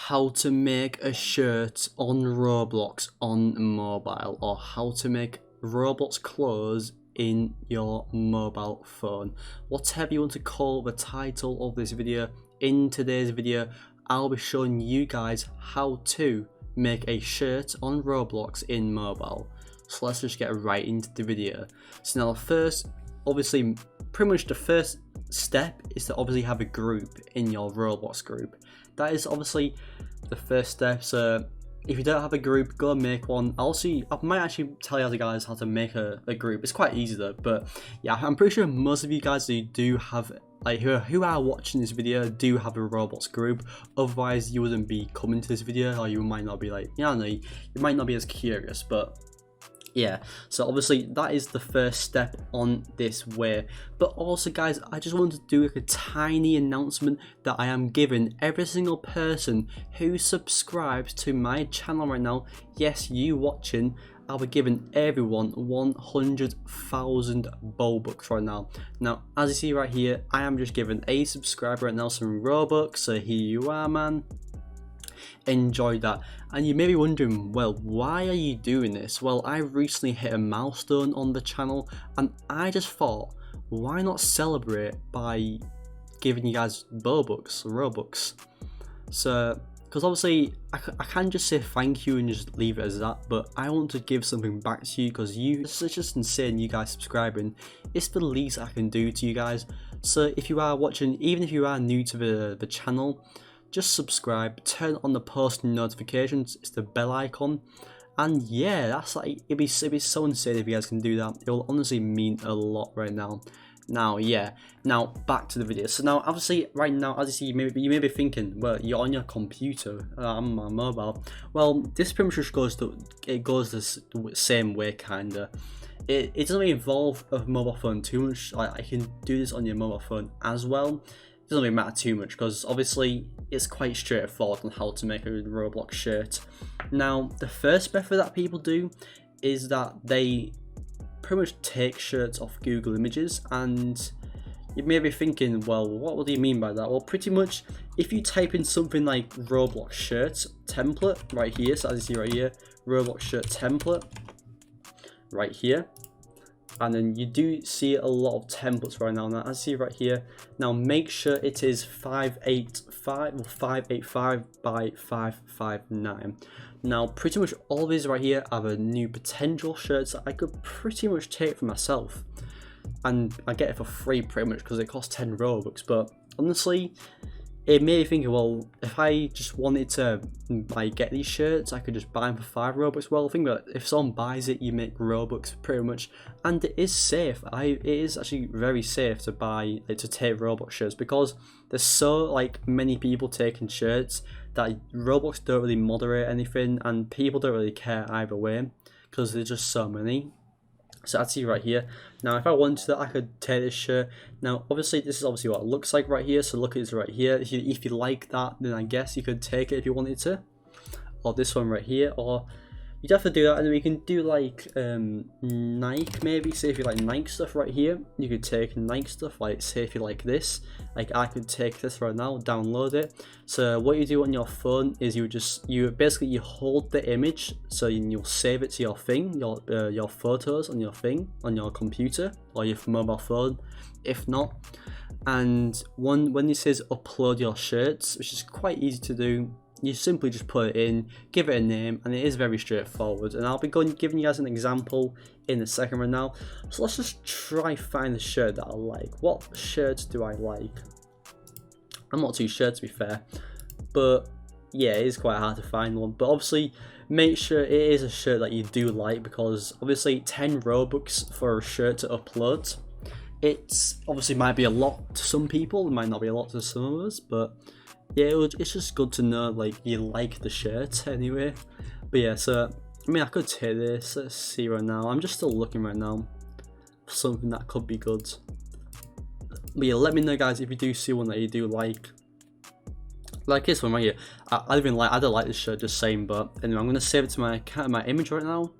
how to make a shirt on Roblox on mobile, or how to make Roblox clothes in your mobile phone. Whatever you want to call the title of this video, in today's video I'll be showing you guys how to make a shirt on Roblox in mobile. So let's just get right into the video. So now first, obviously pretty much the first step is to obviously have a group in your Roblox group. That is obviously the first step. So if you don't have a group, go and make one. I might actually tell you guys how to make a group. It's quite easy though, but yeah, I'm pretty sure most of you guys who do have, like, who are watching this video do have a Roblox group. Otherwise you wouldn't be coming to this video, or you might not be like, you might not be as curious. But yeah, so obviously that is the first step on this way. But also guys, I just wanted to do like a tiny announcement that I am giving every single person who subscribes to my channel right now. Yes, you watching, I'll be giving everyone 100,000 Robux right now. Now as you see right here, I am just giving a subscriber right now some Robux, so here you are, man. Enjoy that. And you may be wondering, well, why are you doing this? Well, I recently hit a milestone on the channel and I just thought, why not celebrate by giving you guys Robux. So because obviously I can just say thank you and just leave it as that, but I want to give something back to you, because it's just insane you guys subscribing. It's the least I can do to you guys. So if you are watching, even if you are new to the channel, just subscribe, turn on the post notifications, it's the bell icon, and yeah, that's like, it'd be so insane if you guys can do that. It will honestly mean a lot right now. Now back to the video. So now obviously right now, as you see, you may be thinking, well, you're on your computer, I'm on my mobile. Well, this pretty much just goes the same way kinda. It doesn't really involve a mobile phone too much. Like, I can do this on your mobile phone as well. It doesn't really matter too much, because obviously it's quite straightforward on how to make a Roblox shirt. Now the first method that people do is that they pretty much take shirts off Google Images, and you may be thinking, well, what do you mean by that? Well, pretty much if you type in something like Roblox shirt template right here, so as you see right here, Roblox shirt template right here, and then you do see a lot of templates right now. Now as you see right here, now make sure it is 585 by 559. Now pretty much all these right here are the new potential shirts that I could pretty much take for myself, and I get it for free pretty much because it costs 10 Robux. But honestly, it made me think, well, if I just wanted to get these shirts, I could just buy them for 5 Robux. Well, think about it, if someone buys it, you make Robux pretty much, and it is safe. It is actually very safe to take Roblox shirts, because there's so many people taking shirts that Roblox don't really moderate anything, and people don't really care either way because there's just so many. So I'd see right here. Now if I wanted to, I could take this shirt. Now obviously this is obviously what it looks like right here, so look at this right here. If you like that, then I guess you could take it if you wanted to, or this one right here, or you'd have to do that. And then we can do like Nike, maybe. Say if you like Nike stuff right here, you could take Nike stuff. Like say if you like this, like I could take this right now, download it. So what you do on your phone is you basically hold the image, so you'll save it to your thing, your photos on your thing, on your computer or your mobile phone, if not. And when it says upload your shirts, which is quite easy to do, you simply just put it in, give it a name, and it is very straightforward. And I'll be giving you guys an example in a second right now. So let's just try find the shirt that I like. What shirts do I like? I'm not too sure, to be fair, but yeah, it is quite hard to find one. But obviously make sure it is a shirt that you do like, because obviously 10 Robux for a shirt to upload, it's obviously might be a lot to some people, it might not be a lot to some of us, but yeah, it's just good to know like you like the shirt anyway. But yeah, so I mean, I could take this. Let's see right now. I'm just still looking right now for something that could be good. But yeah, let me know guys if you do see one that you do like this one right here. I don't like this shirt, just saying. But anyway, I'm gonna save it to my image right now.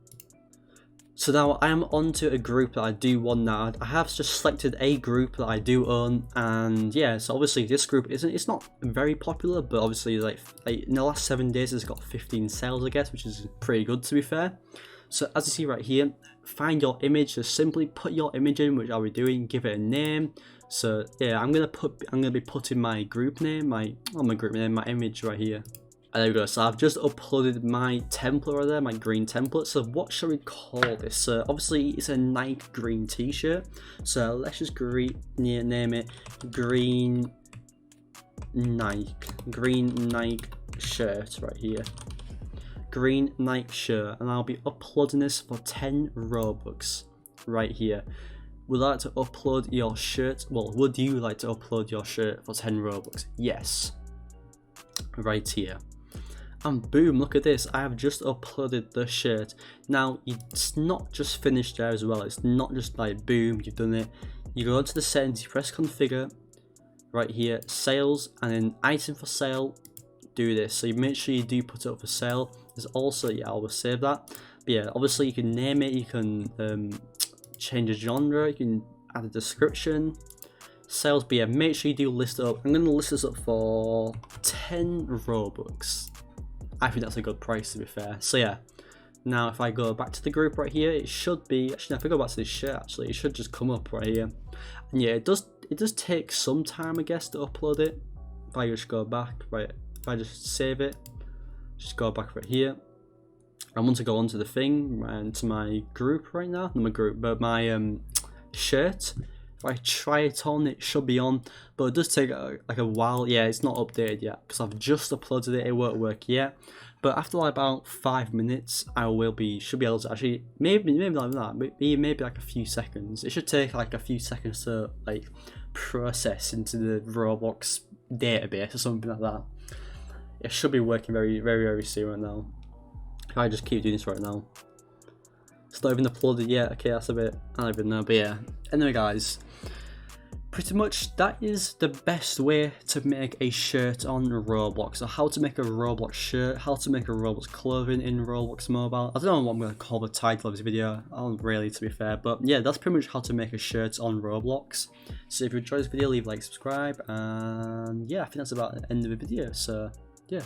So now I am onto a group that I do want now. I have just selected a group that I do own, and yeah, so obviously this group it's not very popular, but obviously like in the last 7 days it's got 15 sales, I guess, which is pretty good to be fair. So as you see right here, find your image, just simply put your image in, which I'll be doing, give it a name. So yeah, I'm gonna be putting my group name, my image right here. And there we go, so I've just uploaded my template right there, my green template. So what should we call this? So obviously it's a Nike green t-shirt. So let's just name it green Nike shirt right here. Green Nike shirt, and I'll be uploading this for 10 Robux right here. Would you like to upload your shirt? Well, would you like to upload your shirt for 10 Robux? Yes. Right here. And boom, look at this, I have just uploaded the shirt. Now, it's not just finished there as well, it's not just like boom, you've done it. You go into the settings, you press configure, right here, sales, and then item for sale, do this. So you make sure you do put it up for sale. There's also, yeah, I'll save that. But yeah, obviously you can name it, you can change a genre, you can add a description. Sales, but yeah, make sure you do list it up. I'm going to list this up for 10 Robux. I think that's a good price to be fair. So yeah, now if I go back to the group right here, it should be, actually if I go back to this shirt, actually it should just come up right here. And yeah, it does take some time, I guess, to upload it. If I just go back, right, if I just save it, just go back right here. I want to go onto the thing and to my group right now, not my group, but my shirt. If I try it on, it should be on, but it does take like a while. Yeah, it's not updated yet because I've just uploaded it. It won't work yet, but after like about 5 minutes, I should be able to actually maybe like that, maybe like a few seconds. It should take like a few seconds to like process into the Roblox database or something like that. It should be working very soon right now. If I just keep doing this right now. It's not even uploaded yet. Okay, that's a bit, I don't even know, but yeah. Anyway guys, pretty much that is the best way to make a shirt on Roblox. So how to make a Roblox shirt, how to make a Roblox clothing in Roblox mobile. I don't know what I'm going to call the title of this video, I don't really, to be fair, but yeah, that's pretty much how to make a shirt on Roblox. So if you enjoyed this video, leave a like, subscribe, and yeah, I think that's about the end of the video, so yeah.